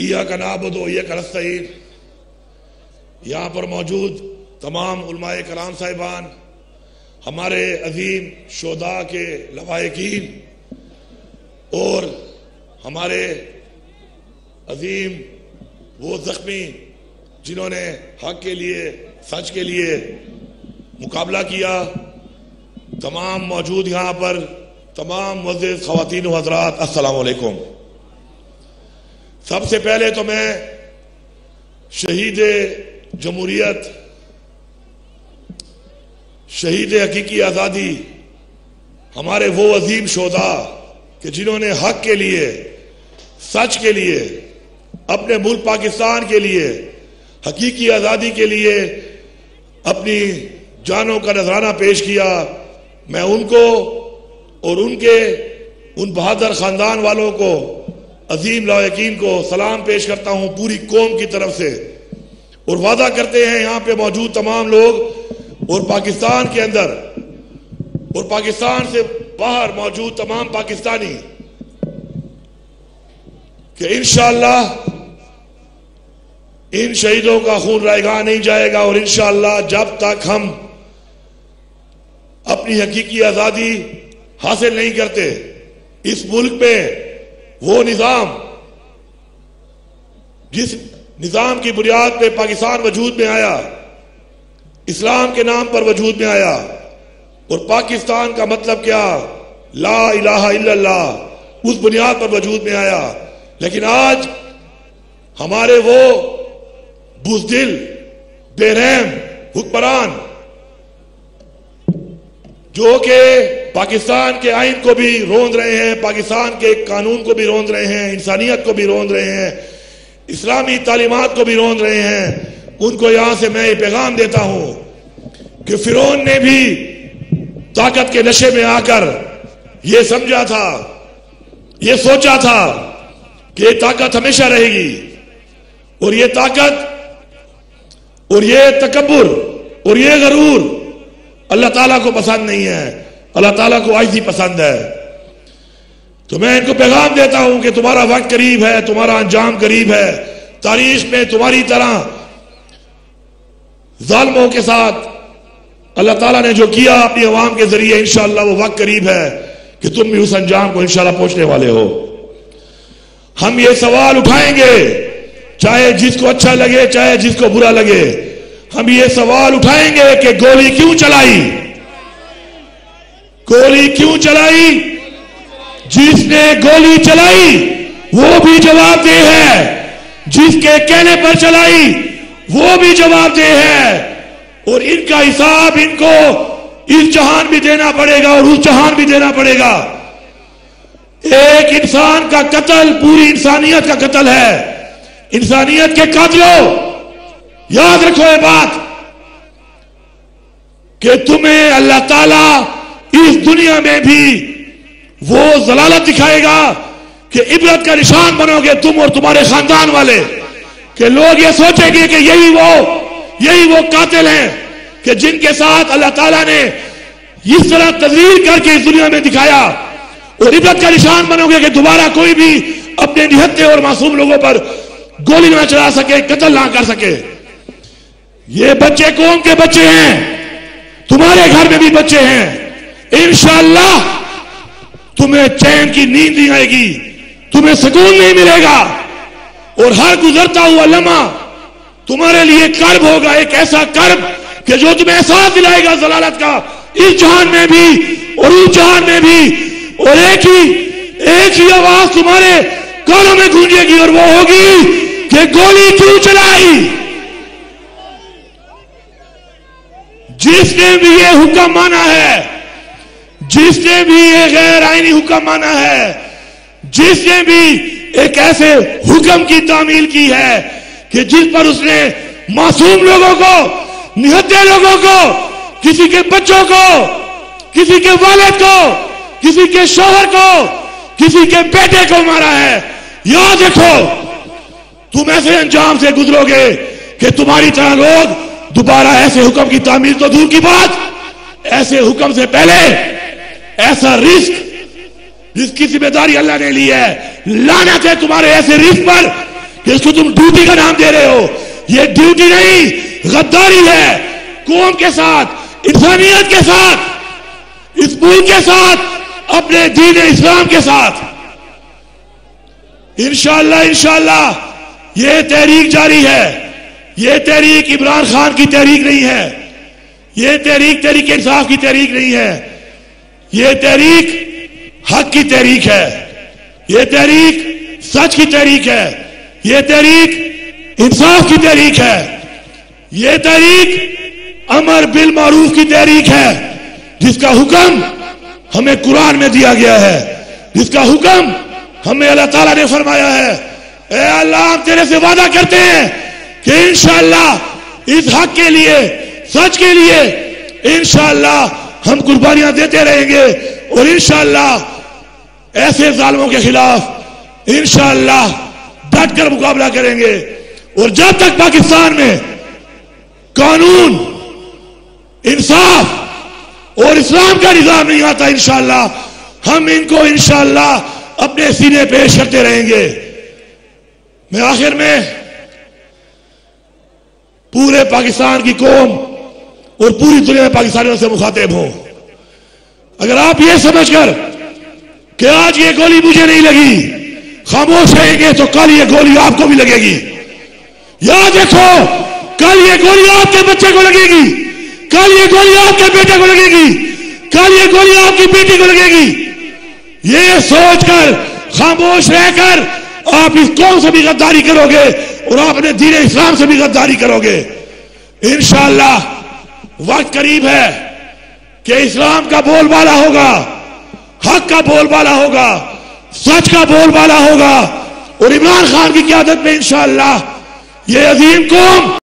इय्याका नअबुदु व इय्याका नस्तईन। यहाँ पर मौजूद तमाम उलमाए कराम साहिबान, हमारे अजीम शोदा के लवाहिकीन और हमारे अजीम वो जख्मी जिन्होंने हक के लिए, सच के लिए मुकाबला किया, तमाम मौजूद यहाँ पर तमाम मुअज़्ज़िज़ ख़वातीन व हज़रात, अस्सलामु अलैकुम। सबसे पहले तो मैं शहीद जमहूरियत, शहीद हकीकी आज़ादी, हमारे वो अजीम शोदा कि जिन्होंने हक के लिए, सच के लिए, अपने मुल्क पाकिस्तान के लिए, हकीकी आज़ादी के लिए अपनी जानों का नजराना पेश किया, मैं उनको और उनके उन बहादुर खानदान वालों को, अजीम लायकीन को सलाम पेश करता हूं पूरी कौम की तरफ से। और वादा करते हैं यहाँ पे मौजूद तमाम लोग और पाकिस्तान के अंदर और पाकिस्तान से बाहर मौजूद तमाम पाकिस्तानी कि इंशाअल्लाह इन शहीदों का खून रायगा नहीं जाएगा और इंशाअल्लाह जब तक हम अपनी हकीकी आजादी हासिल नहीं करते, इस मुल्क में वो निजाम जिस निजाम की बुनियाद पे पाकिस्तान वजूद में आया, इस्लाम के नाम पर वजूद में आया, और पाकिस्तान का मतलब क्या, ला इलाहा इल्लल्लाह, उस बुनियाद पर वजूद में आया। लेकिन आज हमारे वो बुज़दिल, बेरहम हुक्मरान जो कि पाकिस्तान के आइन को भी रोंद रहे हैं, पाकिस्तान के कानून को भी रोंद रहे हैं, इंसानियत को भी रोंद रहे हैं, इस्लामी तालीमात को भी रोंद रहे हैं, उनको यहां से मैं ये पैगाम देता हूं कि फिरौन ने भी ताकत के नशे में आकर ये समझा था, ये सोचा था कि ये ताकत हमेशा रहेगी, और ये ताकत और ये तकब्बुर और ये गरूर अल्लाह ताला को पसंद नहीं है, अल्लाह ताला को आजिज़ी पसंद है। तो मैं इनको पैगाम देता हूं कि तुम्हारा वक्त करीब है, तुम्हारा अंजाम करीब है। तारीख में तुम्हारी तरह जालिमों के साथ अल्लाह ताला ने जो किया अपनी अवाम के जरिए, इंशाअल्लाह वो वक्त करीब है कि तुम भी उस अंजाम को इंशाअल्लाह पहुंचने वाले हो। हम ये सवाल उठाएंगे, चाहे जिसको अच्छा लगे चाहे जिसको बुरा लगे, हम ये सवाल उठाएंगे कि गोली क्यों चलाई, गोली क्यों चलाई, जिसने गोली चलाई वो भी जवाबदेह है, जिसके कहने पर चलाई वो भी जवाबदेह है, और इनका हिसाब इनको इस जहान भी देना पड़ेगा और उस जहान भी देना पड़ेगा। एक इंसान का कत्ल पूरी इंसानियत का कत्ल है। इंसानियत के कातिलों, याद रखो ये बात कि तुम्हें अल्लाह ताला इस दुनिया में भी वो जलालत दिखाएगा कि इबरत का निशान बनोगे तुम और तुम्हारे खानदान वाले, कि लोग ये सोचेंगे कि यही वो कातिल हैं कि जिनके साथ अल्लाह ताला ने इस तरह तस्वीर करके इस दुनिया में दिखाया, और इबरत का निशान बनोगे कि दोबारा कोई भी अपने निहत्थे और मासूम लोगों पर गोली ना चला सके, कत्ल ना कर सके। ये बच्चे कौन के बच्चे हैं, तुम्हारे घर में भी बच्चे हैं। इंशाअल्लाह तुम्हें चैन की नींद नहीं आएगी, तुम्हें सुकून नहीं मिलेगा, और हर गुजरता हुआ लम्हा तुम्हारे लिए कर्ब होगा, एक ऐसा कर्ब कि जो तुम्हें एहसास दिलाएगा जलालत का, इस जहान में भी और उस जहान में भी। और एक ही आवाज तुम्हारे कानों में गूंजेगी, और वो होगी कि गोली क्यों चलाई। जिसने भी ये हुक्म माना है, जिसने भी ये गैर आईनी हुक्म माना है, जिसने भी एक ऐसे हुक्म की तामील की है कि जिस पर उसने मासूम लोगों को, निहत्थे लोगों को, किसी के बच्चों को, किसी के वालिद को, किसी के शौहर को, किसी के बेटे को मारा है, याद रखो तुम ऐसे अंजाम से गुजरोगे कि तुम्हारी तरह लोग दोबारा ऐसे हुक्म की तामील तो दूर की बात, ऐसे हुक्म से पहले ऐसा रिस्क जिसकी जिम्मेदारी अल्लाह ने ली है, लानत है तुम्हारे ऐसे रिस्क पर कि इसको तुम ड्यूटी का नाम दे रहे हो। ये ड्यूटी नहीं, गद्दारी है कौम के साथ, इंसानियत के साथ, इस मुल्क के साथ, अपने दीन इस्लाम के साथ। इंशाअल्लाह इंशाअल्लाह ये तहरीक जारी है। ये तहरीक इमरान खान की तहरीक नहीं है, ये तहरीक तहरीक इंसाफ की तहरीक नहीं है, ये तहरीक हक की तहरीक है, ये तहरीक सच की तहरीक है, ये तहरीक इंसाफ की तहरीक है, ये तहरीक अमर बिल मारूफ की तहरीक है, जिसका हुक्म हमें कुरान में दिया गया है, जिसका हुक्म हमें अल्लाह ताला ने फरमाया है। ए अल्लाह, हम तेरे से वादा करते हैं कि इंशाअल्लाह इस हक के लिए, सच के लिए इंशाअल्लाह हम कुर्बानियां देते रहेंगे और इंशाअल्लाह ऐसे जालिमों के खिलाफ इंशाअल्लाह डट कर मुकाबला करेंगे। और जब तक पाकिस्तान में कानून, इंसाफ और इस्लाम का निजाम नहीं आता, इंशाअल्लाह हम इनको इंशाअल्लाह अपने सीने पेश करते रहेंगे। मैं आखिर में पूरे पाकिस्तान की कौम और पूरी दुनिया में पाकिस्तानियों से मुखातिब हूं। अगर आप ये समझकर कि आज ये गोली मुझे नहीं लगी खामोश रहेंगे तो कल ये गोली आपको भी लगेगी। याद रखो, कल ये गोली आपके बच्चे को लगेगी, कल ये गोली आपके बेटे को लगेगी, कल ये गोली आपकी बेटी को लगेगी। ये सोचकर खामोश रहकर आप इस कौम से भी गद्दारी करोगे और आप अपने दीन इस्लाम से भी गद्दारी करोगे। इंशाअल्लाह वक्त करीब है कि इस्लाम का बोलबाला होगा, हक का बोलबाला होगा, सच का बोलबाला होगा और इमरान खान की क़यादत में इंशाअल्लाह ये अजीम कौम